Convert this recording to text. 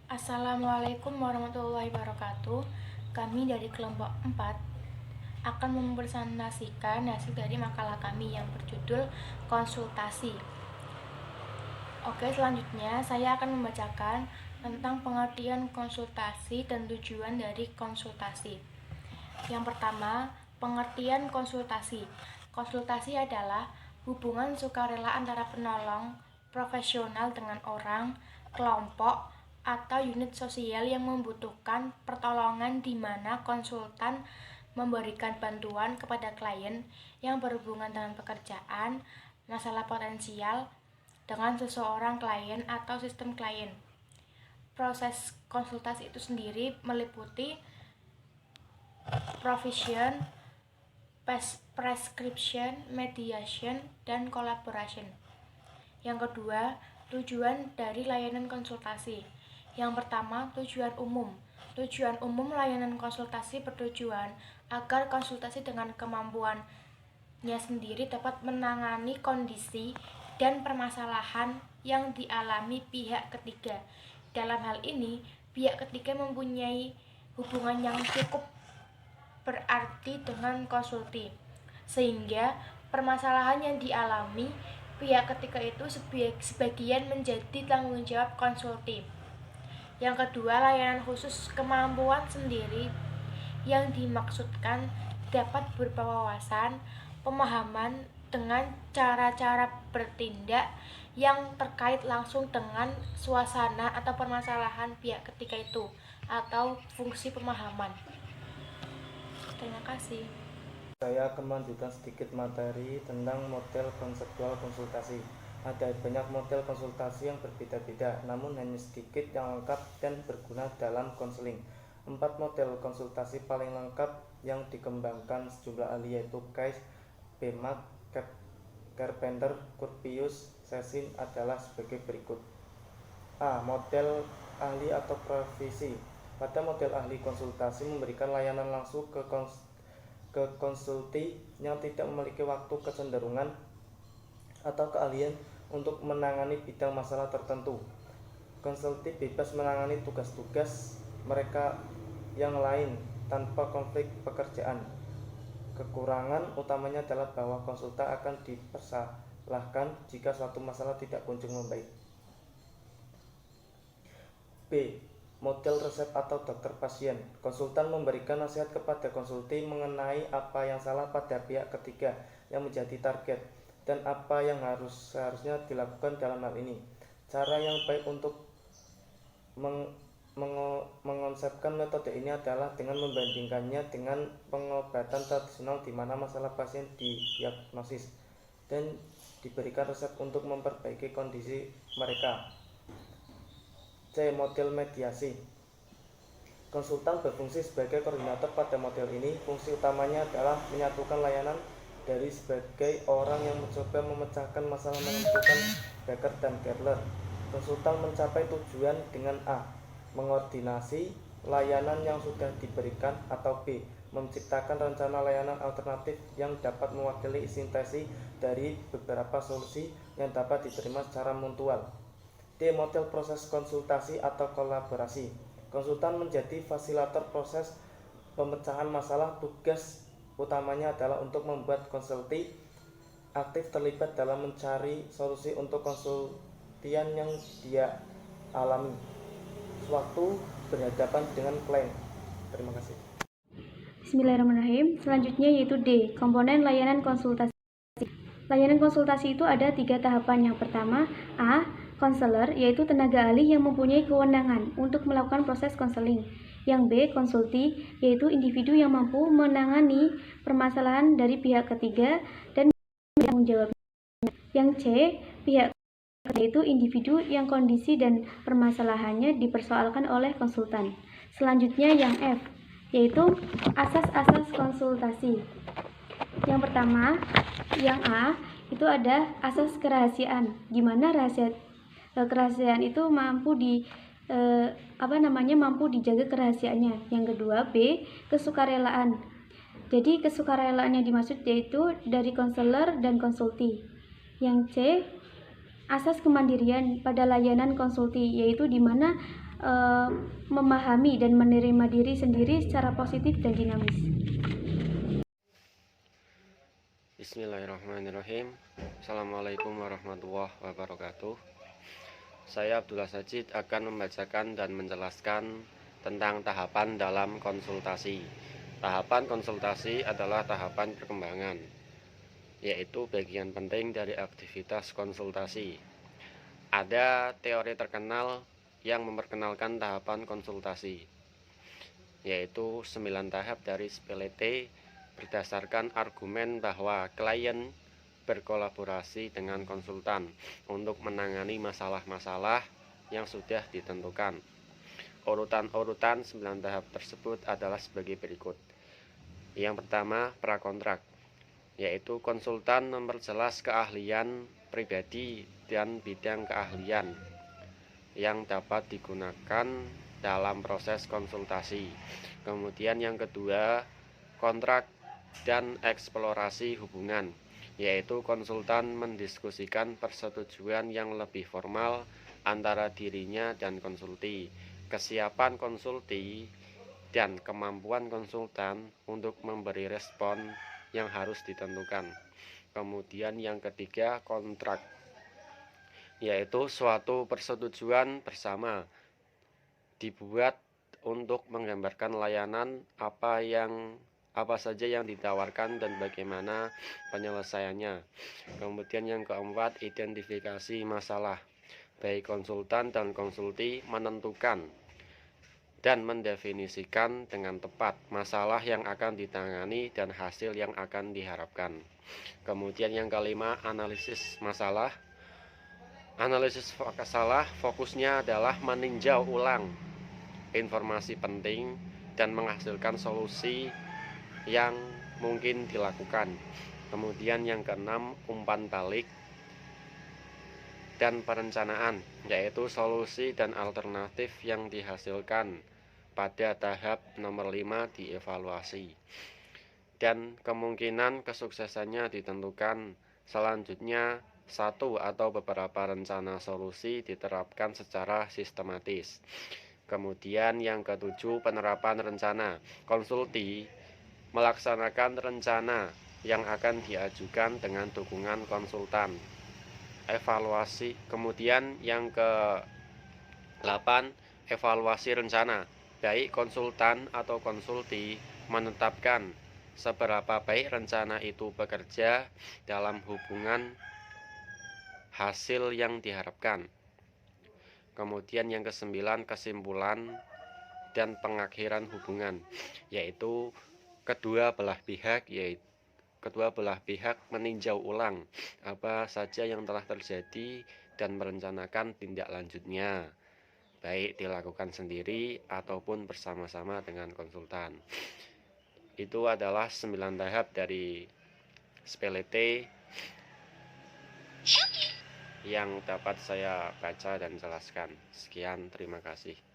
Assalamualaikum warahmatullahi wabarakatuh. Kami dari kelompok 4 akan mempresentasikan hasil dari makalah kami yang berjudul konsultasi. Oke, selanjutnya saya akan membacakan tentang pengertian konsultasi dan tujuan dari konsultasi. Yang pertama, pengertian konsultasi. Konsultasi adalah hubungan sukarela antara penolong profesional dengan orang, kelompok, atau unit sosial yang membutuhkan pertolongan di mana konsultan memberikan bantuan kepada klien yang berhubungan dengan pekerjaan, masalah potensial dengan seseorang klien atau sistem klien. Proses konsultasi itu sendiri meliputi provision, prescription, mediation, dan collaboration. Yang kedua, tujuan dari layanan konsultasi. Yang pertama, tujuan umum. Tujuan umum layanan konsultasi bertujuan agar konsultasi dengan kemampuannya sendiri dapat menangani kondisi dan permasalahan yang dialami pihak ketiga. Dalam hal ini, pihak ketiga mempunyai hubungan yang cukup berarti dengan konsulti, sehingga permasalahan yang dialami pihak ketiga itu sebagian menjadi tanggung jawab konsulti. Yang kedua, layanan khusus kemampuan sendiri yang dimaksudkan dapat berupa wawasan, pemahaman dengan cara-cara bertindak yang terkait langsung dengan suasana atau permasalahan pihak ketiga itu atau fungsi pemahaman. Terima kasih. Saya akan melanjutkan sedikit materi tentang model konseptual konsultasi. Ada banyak model konsultasi yang berbeda-beda, namun hanya sedikit yang lengkap dan berguna dalam konseling. 4 model konsultasi paling lengkap yang dikembangkan sejumlah ahli yaitu Case, Bemak, Carpenter, Curpius, Sessin adalah sebagai berikut. A. Model ahli atau profesi. Pada model ahli konsultasi memberikan layanan langsung ke konsulti yang tidak memiliki waktu, kecenderungan, atau keahlian untuk menangani bidang masalah tertentu. Konsulti bebas menangani tugas-tugas mereka yang lain tanpa konflik pekerjaan. Kekurangan utamanya adalah bahwa konsultan akan dipersalahkan jika suatu masalah tidak kunjung membaik. B. Model resep atau dokter pasien. Konsultan memberikan nasihat kepada konsulti mengenai apa yang salah pada pihak ketiga yang menjadi target dan apa yang seharusnya dilakukan dalam hal ini. Cara yang baik untuk mengonsepkan metode ini adalah dengan membandingkannya dengan pengobatan tradisional di mana masalah pasien didiagnosis dan diberikan resep untuk memperbaiki kondisi mereka. C. Model mediasi. Konsultan berfungsi sebagai koordinator pada model ini. Fungsi utamanya adalah menyatukan layanan dari sebagai orang yang mencoba memecahkan masalah menentukan Becker dan Gerler. Konsultan mencapai tujuan dengan A. Mengordinasi layanan yang sudah diberikan, atau B. Menciptakan rencana layanan alternatif yang dapat mewakili sintesi dari beberapa solusi yang dapat diterima secara mutual. D. Model proses konsultasi atau kolaborasi. Konsultan menjadi fasilitator proses pemecahan masalah. Tugas utamanya adalah untuk membuat konsulti aktif terlibat dalam mencari solusi untuk konsultian yang dia alami sewaktu berhadapan dengan klien. Terima kasih. Bismillahirrahmanirrahim. Selanjutnya yaitu D. Komponen layanan konsultasi. Layanan konsultasi itu ada 3 tahapan. Yang pertama, A. Konselor, yaitu tenaga ahli yang mempunyai kewenangan untuk melakukan proses konseling. Yang B. Konsulti, yaitu individu yang mampu menangani permasalahan dari pihak ketiga dan bertanggung jawab. Yang C. Pihak ketiga, yaitu individu yang kondisi dan permasalahannya dipersoalkan oleh konsultan. Selanjutnya yang F, yaitu asas-asas konsultasi. Yang pertama, yang A, itu ada asas kerahasiaan, di mana kerahasiaan itu mampu dijaga kerahasiaannya. Yang kedua, B, kesukarelaan. Jadi kesukarelaan yang dimaksud yaitu dari konselor dan konsulti. Yang C, asas kemandirian pada layanan konsulti, yaitu di mana memahami dan menerima diri sendiri secara positif dan dinamis. Bismillahirrahmanirrahim. Assalamualaikum warahmatullahi wabarakatuh. Saya Abdullah Sajid akan membacakan dan menjelaskan tentang tahapan dalam konsultasi. Tahapan konsultasi adalah tahapan perkembangan, yaitu bagian penting dari aktivitas konsultasi. Ada teori terkenal yang memperkenalkan tahapan konsultasi, yaitu 9 tahap dari SPLT berdasarkan argumen bahwa klien berkolaborasi dengan konsultan untuk menangani masalah-masalah yang sudah ditentukan. Urutan-urutan 9 tahap tersebut adalah sebagai berikut. Yang pertama, prakontrak, yaitu konsultan memperjelas keahlian pribadi dan bidang keahlian yang dapat digunakan dalam proses konsultasi. Kemudian yang kedua, kontrak dan eksplorasi hubungan, yaitu konsultan mendiskusikan persetujuan yang lebih formal antara dirinya dan konsulti, kesiapan konsulti, dan kemampuan konsultan untuk memberi respon yang harus ditentukan. Kemudian yang ketiga, kontrak, yaitu suatu persetujuan bersama dibuat untuk menggambarkan layanan apa saja yang ditawarkan dan bagaimana penyelesaiannya. Kemudian yang keempat, identifikasi masalah. Baik konsultan dan konsulti menentukan dan mendefinisikan dengan tepat masalah yang akan ditangani dan hasil yang akan diharapkan. Kemudian yang kelima, analisis masalah. Analisis masalah fokusnya adalah meninjau ulang informasi penting dan menghasilkan solusi yang mungkin dilakukan. Kemudian yang keenam, umpan balik dan perencanaan, yaitu solusi dan alternatif yang dihasilkan pada tahap nomor 5 dievaluasi. Dan kemungkinan kesuksesannya ditentukan. Selanjutnya, satu atau beberapa rencana solusi diterapkan secara sistematis. Kemudian yang ketujuh, penerapan rencana. Konsulti melaksanakan rencana yang akan diajukan dengan dukungan konsultan. Evaluasi. Kemudian yang ke-8, evaluasi rencana. Baik konsultan atau konsulti menetapkan seberapa baik rencana itu bekerja dalam hubungan hasil yang diharapkan. Kemudian yang ke-9, kesimpulan dan pengakhiran hubungan, yaitu kedua belah pihak meninjau ulang apa saja yang telah terjadi dan merencanakan tindak lanjutnya, baik dilakukan sendiri ataupun bersama-sama dengan konsultan. Itu adalah 9 tahap dari SPLT yang dapat saya baca dan jelaskan. Sekian, terima kasih.